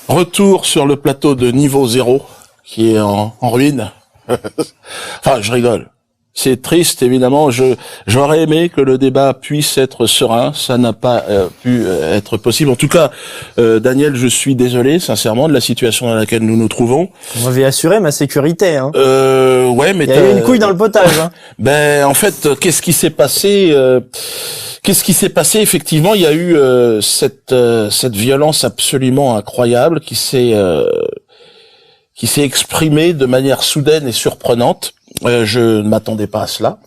Retour sur le plateau de niveau 0, qui est en ruine. Enfin, je rigole. C'est triste, évidemment. J'aurais aimé que le débat puisse être serein. Ça n'a pas pu être possible. En tout cas, Daniel, je suis désolé, sincèrement, de la situation dans laquelle nous nous trouvons. Moi, je vais assurer ma sécurité. Hein. Ouais, mais il y a eu une couille dans le potage. Hein. Ben, en fait, qu'est-ce qui s'est passé Effectivement, il y a eu cette violence absolument incroyable qui s'est exprimée de manière soudaine et surprenante. Je ne m'attendais pas à cela.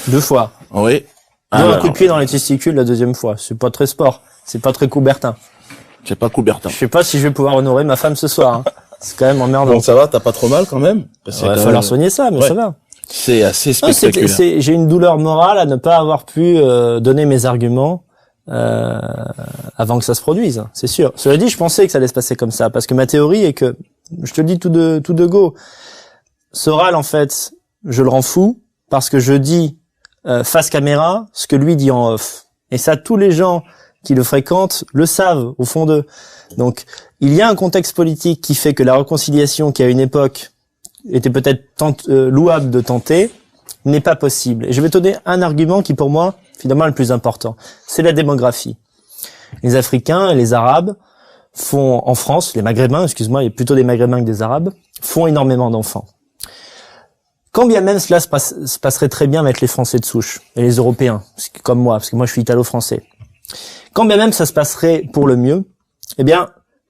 2 fois. Oui. Un coup de pied dans les testicules la 2e fois. C'est pas très sport. C'est pas très Coubertin. C'est pas Coubertin. Je sais pas si je vais pouvoir honorer ma femme ce soir. Hein. C'est quand même emmerdant. Bon, ça va, t'as pas trop mal quand même? Il va falloir soigner ça, mais ça va. C'est assez spectaculaire. J'ai une douleur morale à ne pas avoir pu donner mes arguments avant que ça se produise, c'est sûr. Cela dit, je pensais que ça allait se passer comme ça, parce que ma théorie est que, je te le dis tout de go, Soral, en fait, je le rends fou, parce que je dis face caméra ce que lui dit en off. Et ça, tous les gens qui le fréquentent le savent, au fond d'eux. Donc, il y a un contexte politique qui fait que la réconciliation, qui à une époque était peut-être louable de tenter, n'est pas possible. Et je vais te donner un argument qui, pour moi, finalement, est le plus important. C'est la démographie. Les Africains et les Arabes font, en France, les Maghrébins, excuse-moi, il y a plutôt des Maghrébins que des Arabes, font énormément d'enfants. Quand bien même cela se passerait très bien avec les Français de souche et les Européens, comme moi, parce que moi je suis italo-français. Quand bien même ça se passerait pour le mieux, eh bien,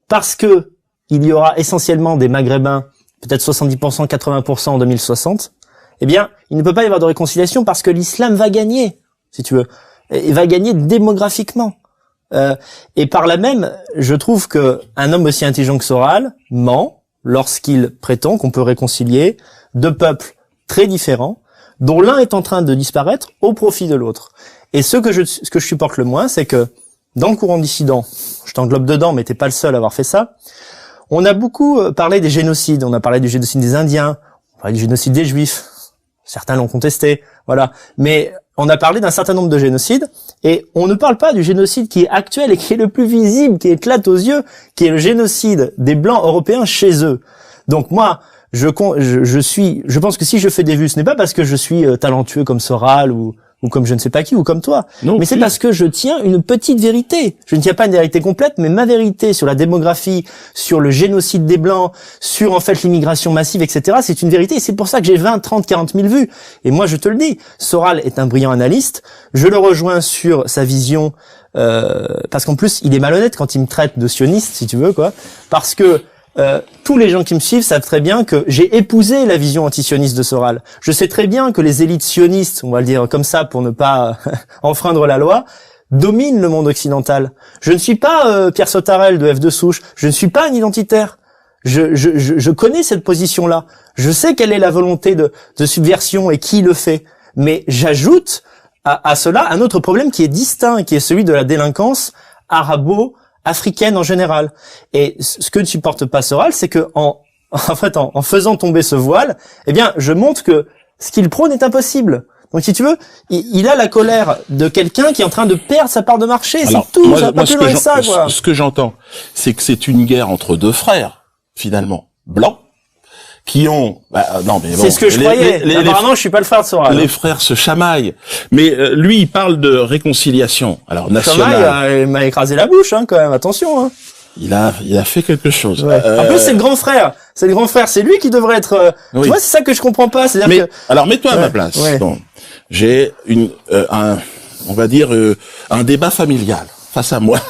parce que il y aura essentiellement des Maghrébins, peut-être 70%, 80% en 2060, eh bien, il ne peut pas y avoir de réconciliation parce que l'islam va gagner, si tu veux, et va gagner démographiquement. Et par là même, je trouve que un homme aussi intelligent que Soral ment lorsqu'il prétend qu'on peut réconcilier 2 peuples très différents, dont l'un est en train de disparaître au profit de l'autre. Et ce que je supporte le moins, c'est que dans le courant dissident, je t'englobe dedans, mais t'es pas le seul à avoir fait ça, on a beaucoup parlé des génocides. On a parlé du génocide des Indiens, on a parlé du génocide des Juifs. Certains l'ont contesté, voilà. Mais on a parlé d'un certain nombre de génocides, et on ne parle pas du génocide qui est actuel et qui est le plus visible, qui éclate aux yeux, qui est le génocide des Blancs européens chez eux. Donc moi, je pense que si je fais des vues, ce n'est pas parce que je suis talentueux comme Soral ou comme je ne sais pas qui, ou comme toi. Non, mais c'est parce que je tiens une petite vérité. Je ne tiens pas une vérité complète, mais ma vérité sur la démographie, sur le génocide des Blancs, sur en fait l'immigration massive, etc. C'est une vérité, et c'est pour ça que j'ai 20, 30, 40 000 vues. Et moi, je te le dis, Soral est un brillant analyste. Je le rejoins sur sa vision, parce qu'en plus, il est malhonnête quand il me traite de sioniste, si tu veux, quoi. Parce que tous les gens qui me suivent savent très bien que j'ai épousé la vision antisioniste de Soral. Je sais très bien que les élites sionistes, on va le dire comme ça pour ne pas enfreindre la loi, dominent le monde occidental. Je ne suis pas Pierre Sautarel de F de Souche, je ne suis pas un identitaire. Je connais cette position-là. Je sais quelle est la volonté de subversion et qui le fait. Mais j'ajoute à cela un autre problème qui est distinct, qui est celui de la délinquance arabo-africaine en général. Et ce que ne supporte pas Soral, c'est que en faisant tomber ce voile, eh bien, je montre que ce qu'il prône est impossible. Donc, si tu veux, il a la colère de quelqu'un qui est en train de perdre sa part de marché. C'est tout. Moi, ça va pas plus loin que ça, quoi. Ce que j'entends, c'est que c'est une guerre entre 2 frères, finalement, blancs, qui ont... non, mais bon, c'est ce que je croyais. Apparemment, je suis pas le frère de Soral. Les frères se chamaillent. Mais lui, il parle de réconciliation. Alors, nationale... Il m'a écrasé la bouche, hein, quand même. Attention, hein. Il a fait quelque chose. Ouais. En plus, c'est le grand frère. C'est le grand frère. C'est lui qui devrait être... Oui. Tu vois, c'est ça que je comprends pas. C'est-à-dire que... Alors, mets-toi à ma place. Ouais. Bon. J'ai on va dire, un débat familial face à moi.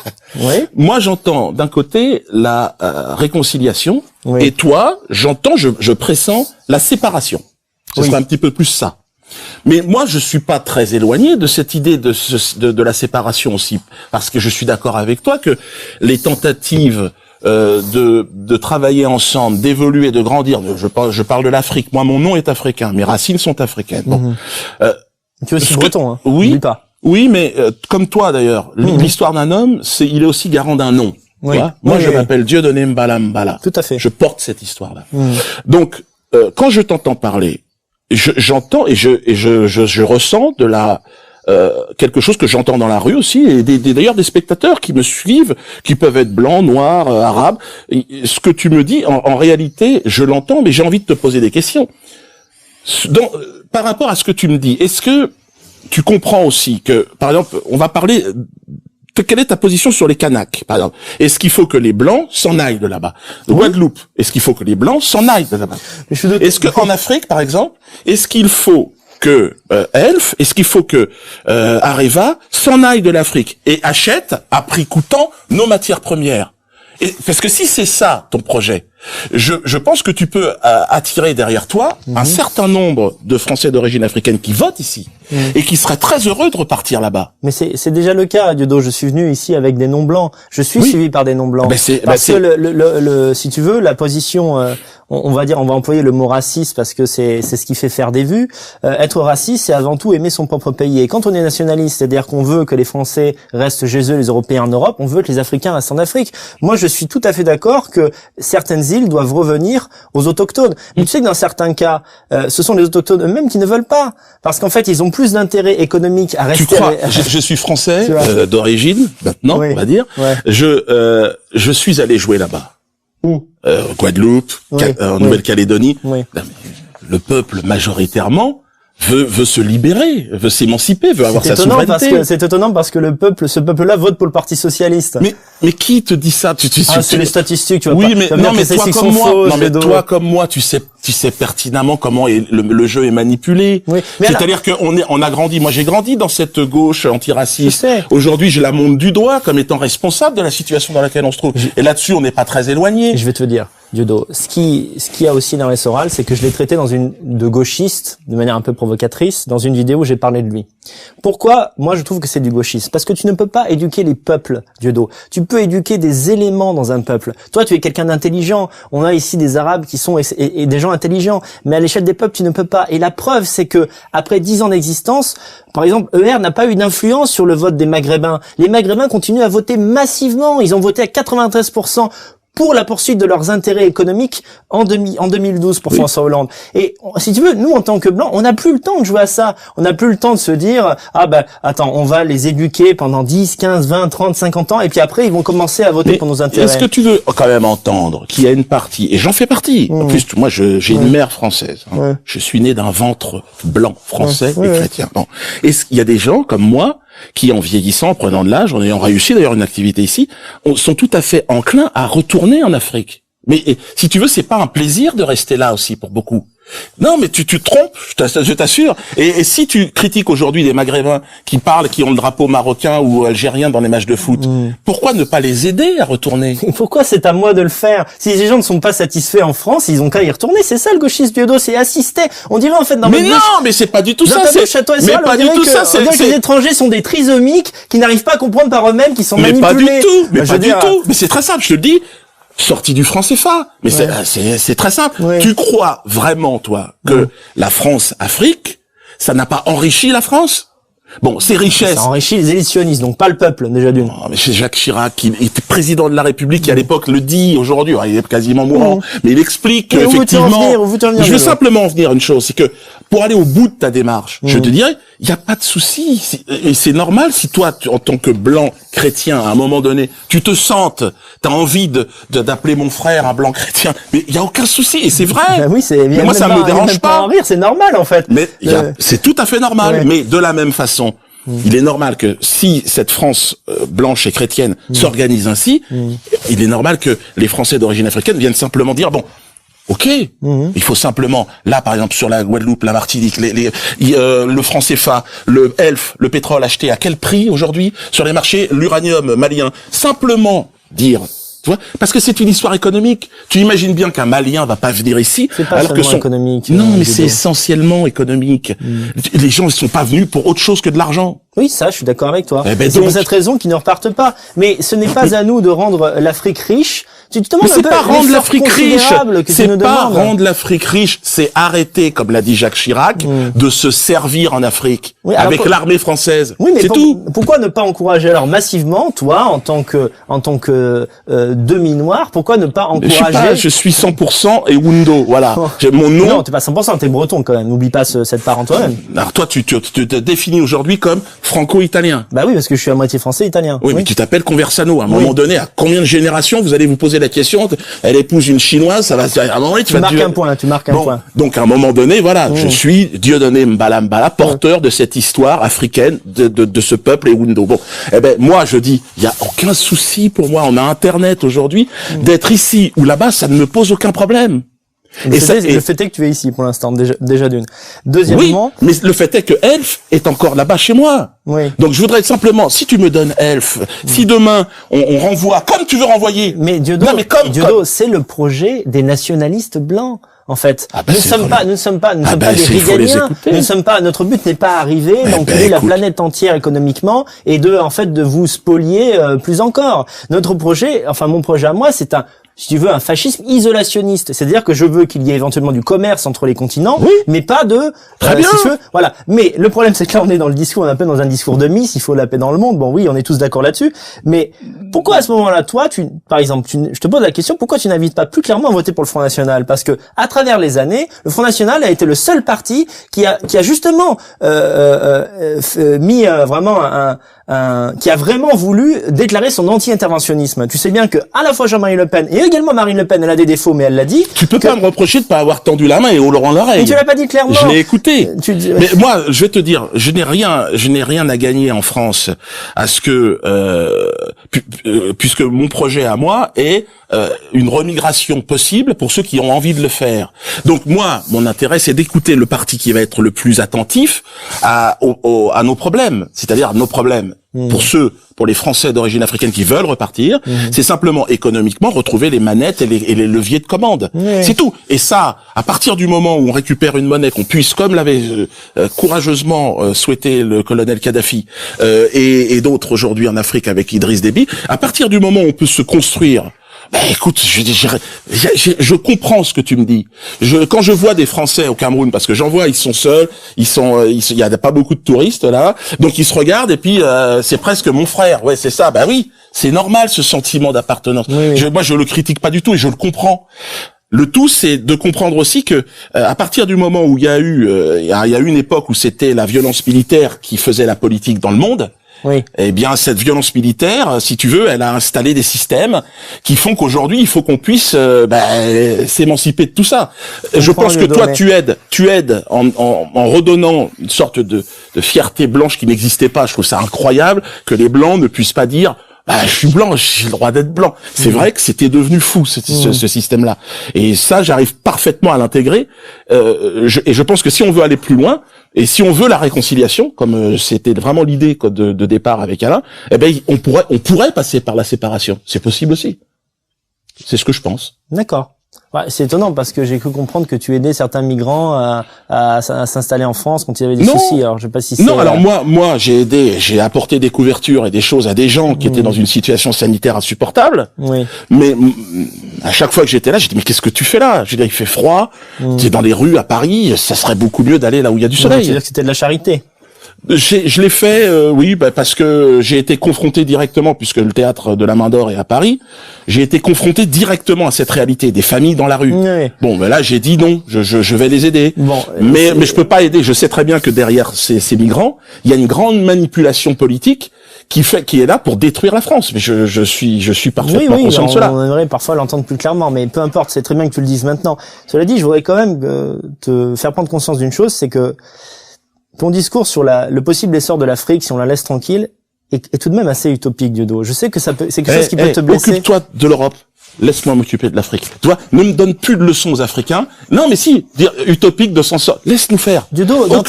Oui. Moi, j'entends d'un côté la réconciliation, oui. Et toi, je pressens la séparation. Ce serait un petit peu plus ça. Mais moi, je suis pas très éloigné de cette idée de la séparation aussi, parce que je suis d'accord avec toi que les tentatives de travailler ensemble, d'évoluer, de grandir. Je parle de l'Afrique. Moi, mon nom est africain, mes racines sont africaines. Bon. Tu es aussi breton, hein. Oui. N'oublie pas. Oui, mais comme toi d'ailleurs, l'histoire d'un homme, il est aussi garant d'un nom. Oui. Moi, je m'appelle Dieudonné Mbala Mbala. Tout à fait. Je porte cette histoire-là. Donc, quand je t'entends parler, j'entends et je ressens de la quelque chose que j'entends dans la rue aussi, et d'ailleurs des spectateurs qui me suivent, qui peuvent être blancs, noirs, arabes. Et ce que tu me dis, en réalité, je l'entends, mais j'ai envie de te poser des questions. Par rapport à ce que tu me dis, est-ce que tu comprends aussi que, par exemple, on va parler... Quelle est ta position sur les Kanaks, par exemple? Est-ce qu'il faut que les Blancs s'en aillent de là-bas? De Guadeloupe, est-ce qu'il faut que les Blancs s'en aillent de là-bas? Est-ce qu'en Afrique, par exemple, est-ce qu'il faut que Elf, est-ce qu'il faut que Areva s'en aille de l'Afrique et achète à prix coûtant nos matières premières? Parce que si c'est ça ton projet, je pense que tu peux attirer derrière toi un certain nombre de Français d'origine africaine qui votent ici et qui seraient très heureux de repartir là-bas. Mais c'est déjà le cas, Dieudo. Je suis venu ici avec des non-blancs. Je suis suivi par des non-blancs. Parce que si tu veux, la position, on va dire, on va employer le mot raciste parce que c'est ce qui fait faire des vues. Être raciste, c'est avant tout aimer son propre pays. Et quand on est nationaliste, c'est-à-dire qu'on veut que les Français restent chez eux, les Européens en Europe, on veut que les Africains restent en Afrique. Moi, je suis tout à fait d'accord que certaines îles doivent revenir aux autochtones. Mais tu sais que dans certains cas, ce sont les autochtones eux-mêmes qui ne veulent pas. Parce qu'en fait, ils ont plus d'intérêt économique à rester... Tu crois, je suis français d'origine, maintenant, on va dire. Ouais. Je suis allé jouer là-bas. Où Guadeloupe, en Nouvelle-Calédonie. Le peuple, majoritairement, veut se libérer, veut s'émanciper, veut avoir sa souveraineté. C'est étonnant parce que ce peuple-là vote pour le Parti socialiste. Mais qui te dit ça? C'est les statistiques, tu vois. Oui, mais toi comme moi, tu sais pertinemment comment le jeu est manipulé. Oui, c'est-à-dire qu'on a grandi. Moi, j'ai grandi dans cette gauche antiraciste. Aujourd'hui, je la monte du doigt comme étant responsable de la situation dans laquelle on se trouve. Et là-dessus, on n'est pas très éloigné. Je vais te dire, Dieudo, ce qui y a aussi dans les Soral, c'est que je l'ai traité de gauchiste, de manière un peu provocatrice, dans une vidéo où j'ai parlé de lui. Pourquoi moi je trouve que c'est du gauchisme? Parce que tu ne peux pas éduquer les peuples, Dieudo. Tu peux éduquer des éléments dans un peuple. Toi, tu es quelqu'un d'intelligent. On a ici des Arabes qui sont et des gens intelligents. Mais à l'échelle des peuples, tu ne peux pas. Et la preuve, c'est que après 10 ans d'existence, par exemple, ER n'a pas eu d'influence sur le vote des Maghrébins. Les Maghrébins continuent à voter massivement. Ils ont voté à 93% pour la poursuite de leurs intérêts économiques en 2012 pour François Hollande. Et si tu veux, nous en tant que blancs, on n'a plus le temps de jouer à ça. On n'a plus le temps de se dire attends, on va les éduquer pendant 10, 15, 20, 30, 50 ans et puis après ils vont commencer à voter pour nos intérêts. Est-ce que tu veux quand même entendre qu'il y a une partie, et j'en fais partie. En plus, moi j'ai une mère française. Je suis né d'un ventre blanc français et chrétien. Bon. Est-ce qu'il y a des gens comme moi qui, en vieillissant, en prenant de l'âge, en ayant réussi d'ailleurs une activité ici, sont tout à fait enclins à retourner en Afrique. Mais si tu veux, c'est pas un plaisir de rester là aussi pour beaucoup. Non, mais tu te trompes, je t'assure. Et si tu critiques aujourd'hui des Maghrébins qui parlent, qui ont le drapeau marocain ou algérien dans les matchs de foot, pourquoi ne pas les aider à retourner? Pourquoi c'est à moi de le faire? Si les gens ne sont pas satisfaits en France, ils ont qu'à y retourner. C'est ça le gauchisme, Dieudo, c'est assister. On dirait en fait dans mais mais c'est pas du tout ça. Mais pas du tout ça. C'est que les étrangers sont des trisomiques qui n'arrivent pas à comprendre par eux-mêmes, qui sont manipulés. Mais pas du tout. Mais pas du tout. Mais c'est très simple, je te le dis. Sorti du franc CFA. Mais c'est très simple. Tu crois vraiment, toi, que la France-Afrique, ça n'a pas enrichi la France? Bon, ces richesses... Ça enrichit les élites sionistes, donc pas le peuple, déjà d'une. Oh, mais c'est Jacques Chirac, qui était président de la République, qui à l'époque le dit, aujourd'hui, il est quasiment mourant, mais il explique que, effectivement... Je veux simplement en venir à une chose, c'est que, pour aller au bout de ta démarche, je te dirais, il n'y a pas de souci. Et c'est normal si toi, en tant que blanc chrétien, à un moment donné, tu te sentes, t'as envie d'appeler mon frère un blanc chrétien, mais il n'y a aucun souci, et c'est vrai. Ben oui, mais moi, ça me dérange pas. En rire, c'est normal, en fait. Mais c'est tout à fait normal. Mais de la même façon, il est normal que si cette France blanche et chrétienne s'organise ainsi, il est normal que les Français d'origine africaine viennent simplement dire, bon, ok, il faut simplement, là par exemple sur la Guadeloupe, la Martinique, le franc CFA, le Elf, le pétrole acheté à quel prix aujourd'hui sur les marchés, l'uranium malien, simplement dire... Tu vois, parce que c'est une histoire économique. Tu imagines bien qu'un Malien va pas venir ici, c'est pas alors que économique. Non, mais c'est essentiellement économique. Les gens, ils sont pas venus pour autre chose que de l'argent. Oui, ça, je suis d'accord avec toi. C'est pour cette raison qu'ils ne repartent pas. Mais ce n'est pas à nous de rendre l'Afrique riche. Tu te demandes mais c'est pas rendre l'effort l'Afrique riche, c'est pas demandes. rendre l'Afrique riche, c'est arrêter, comme l'a dit Jacques Chirac, de se servir en Afrique avec l'armée française. Oui, mais c'est tout. Pourquoi ne pas encourager alors massivement, toi, en tant que demi-noir, pourquoi ne pas encourager? Je suis 100% et Wundo, voilà. Mon nom. Non, t'es pas 100%, t'es breton quand même. N'oublie pas cette part en toi-même. Alors toi, tu te définis aujourd'hui comme franco-italien. Bah oui, parce que je suis à moitié français, italien. Oui, mais tu t'appelles Conversano. À un moment donné, à combien de générations vous allez vous poser la question? Elle épouse une chinoise, ça va. À un moment donné, tu marques un point. Donc à un moment donné, voilà, je suis Dieudonné Mbala Mbala, porteur de cette histoire africaine de ce peuple et Wundo. Bon, eh ben moi je dis, il y a aucun souci pour moi. On a Internet aujourd'hui, d'être ici ou là-bas, ça ne me pose aucun problème. Le fait est que tu es ici pour l'instant, déjà d'une. Deuxièmement. Oui, mais le fait est que Elf est encore là-bas chez moi. Oui. Donc je voudrais simplement, si tu me donnes Elf, si demain on renvoie, comme tu veux renvoyer. Mais Diodo, c'est le projet des nationalistes blancs. En fait, nous ne sommes pas des Riganiens. Nous ne sommes pas. Notre but n'est pas arriver d'enculer la planète entière économiquement et de vous spolier plus encore. Notre projet, enfin mon projet à moi, c'est si tu veux, un fascisme isolationniste. C'est-à-dire que je veux qu'il y ait éventuellement du commerce entre les continents, mais pas de... Très bien. Si tu veux, voilà. Mais le problème, c'est que là, on est dans le discours, on est un peu dans un discours de Miss, il faut la paix dans le monde. Bon, oui, on est tous d'accord là-dessus. Mais pourquoi à ce moment-là, toi, par exemple, je te pose la question, pourquoi tu n'invites pas plus clairement à voter pour le Front National? Parce que, à travers les années, le Front National a été le seul parti qui a justement mis vraiment qui a vraiment voulu déclarer son anti-interventionnisme. Tu sais bien que à la fois Jean-Marie Le Pen et également Marine Le Pen, elle a des défauts, mais elle l'a dit. Tu peux pas me reprocher de pas avoir tendu la main et au Laurent l'oreille. Mais tu l'as pas dit clairement. Je l'ai écouté. Mais moi, je vais te dire, je n'ai rien à gagner en France à ce que, puisque mon projet à moi est une remigration possible pour ceux qui ont envie de le faire. Donc moi, mon intérêt, c'est d'écouter le parti qui va être le plus attentif à nos problèmes, c'est-à-dire nos problèmes. Pour les Français d'origine africaine qui veulent repartir, c'est simplement économiquement retrouver les manettes et les leviers de commande. C'est tout. Et ça, à partir du moment où on récupère une monnaie, qu'on puisse, comme l'avait courageusement souhaité le colonel Kadhafi et d'autres aujourd'hui en Afrique avec Idriss Déby, à partir du moment où on peut se construire. Ben écoute, je comprends ce que tu me dis. Quand je vois des Français au Cameroun, parce que j'en vois, ils sont seuls, il y a pas beaucoup de touristes là, donc ils se regardent et puis c'est presque mon frère. Ouais, c'est ça. Ben oui, c'est normal ce sentiment d'appartenance. Moi, je le critique pas du tout et je le comprends. Le tout, c'est de comprendre aussi que à partir du moment où il y a eu une époque où c'était la violence militaire qui faisait la politique dans le monde. Eh bien, cette violence militaire, si tu veux, elle a installé des systèmes qui font qu'aujourd'hui, il faut qu'on puisse s'émanciper de tout ça. Je pense que toi, tu aides en redonnant une sorte de fierté blanche qui n'existait pas. Je trouve ça incroyable que les blancs ne puissent pas dire je suis blanc, j'ai le droit d'être blanc. C'est vrai que c'était devenu fou ce système-là. Et ça, j'arrive parfaitement à l'intégrer. Et je pense que si on veut aller plus loin, et si on veut la réconciliation, comme c'était vraiment l'idée de départ avec Alain, eh ben on pourrait passer par la séparation. C'est possible aussi. C'est ce que je pense. D'accord. Ouais, c'est étonnant parce que j'ai cru comprendre que tu aidais certains migrants à s'installer en France quand il y avait des soucis. Alors je sais pas si c'est... Non, alors moi j'ai apporté des couvertures et des choses à des gens qui étaient dans une situation sanitaire insupportable. Mais à chaque fois que j'étais là, j'ai dit mais qu'est-ce que tu fais là? Je veux dire, il fait froid, tu es dans les rues à Paris, ça serait beaucoup mieux d'aller là où il y a du soleil. Tu veux dire que c'était de la charité? Je l'ai fait, oui, parce que j'ai été confronté directement, puisque le théâtre de la Main d'Or est à Paris, j'ai été confronté directement à cette réalité, des familles dans la rue. Bon, ben là, j'ai dit non, je vais les aider. Mais je peux pas aider. Je sais très bien que derrière ces migrants, il y a une grande manipulation politique qui est là pour détruire la France. Mais je suis parfaitement conscient de cela. On aimerait parfois l'entendre plus clairement, mais peu importe, c'est très bien que tu le dises maintenant. Cela dit, je voudrais quand même te faire prendre conscience d'une chose, c'est que ton discours sur le possible essor de l'Afrique, si on la laisse tranquille, est tout de même assez utopique, Diodo. Je sais que c'est quelque chose qui peut te blesser. Occupe-toi de l'Europe. Laisse-moi m'occuper de l'Afrique. Tu vois, ne me donne plus de leçons aux Africains. Non, mais si, dire utopique de s'en sortir. Laisse-nous faire. Diodo, dans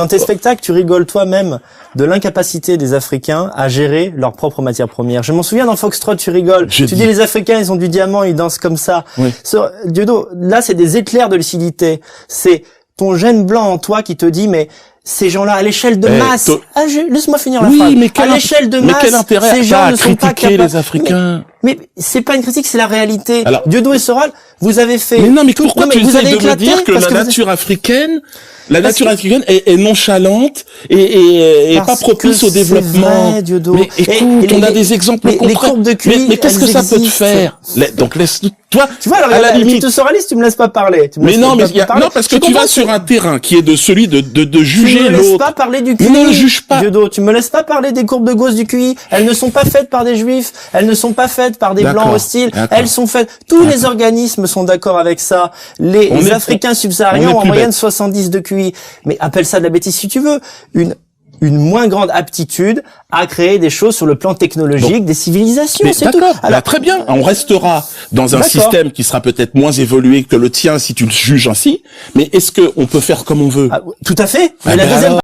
tes spectacles, tu rigoles toi-même de l'incapacité des Africains à gérer leurs propres matières premières. Je m'en souviens dans Foxtrot, tu rigoles. Tu dis les Africains, ils ont du diamant, ils dansent comme ça. Diodo, là, c'est des éclairs de lucidité. C'est ton gène blanc en toi qui te dit mais ces gens-là à l'échelle de masse, laisse-moi finir la phrase. À l'échelle de masse, mais quel intérêt ces gens ne sont pas critiquer les Africains? Mais c'est pas une critique, c'est la réalité. Alors, Dieudo et Soral, vous avez fait... Mais non, mais pourquoi tu vous essaies avez de me éclaté dire que parce la que nature africaine, la Parce nature que- africaine est nonchalante et pas Parce propice que au développement. c'est vrai, Dieudo. Mais écoute, Et on a les- des exemples les concrets. courbes de QI, mais qu'est-ce que elles ça peut te existent. faire? Donc laisse toi. Tu vois, alors, à la tu limite. te soraliste, tu me laisses pas parler. Tu me Mais laisses non, pas mais parler. non, parce que Je tu comprends vas que sur un terrain qui est de celui de tu juger me laisses l'autre. pas parler du Mais QI. ne juge pas. Dieudo, tu me laisses pas parler des courbes de Gauss du QI. Elles ne sont pas faites par des juifs. Elles ne sont pas faites par des D'accord, blancs hostiles. d'accord. Elles sont faites. Tous les organismes sont d'accord avec ça. Les On est- Africains on subsahariens est ont en plus moyenne bête. 70 de QI. Mais appelle ça de la bêtise si tu veux. Une moins grande aptitude à créer des choses sur le plan technologique, des civilisations, Mais c'est tout. d'accord, Alors, très bien. On restera dans un D'accord. système qui sera peut-être moins évolué que le tien si tu le juges ainsi. Mais est-ce que on peut faire comme on veut? tout à fait. Mais Ah la ben deuxième alors.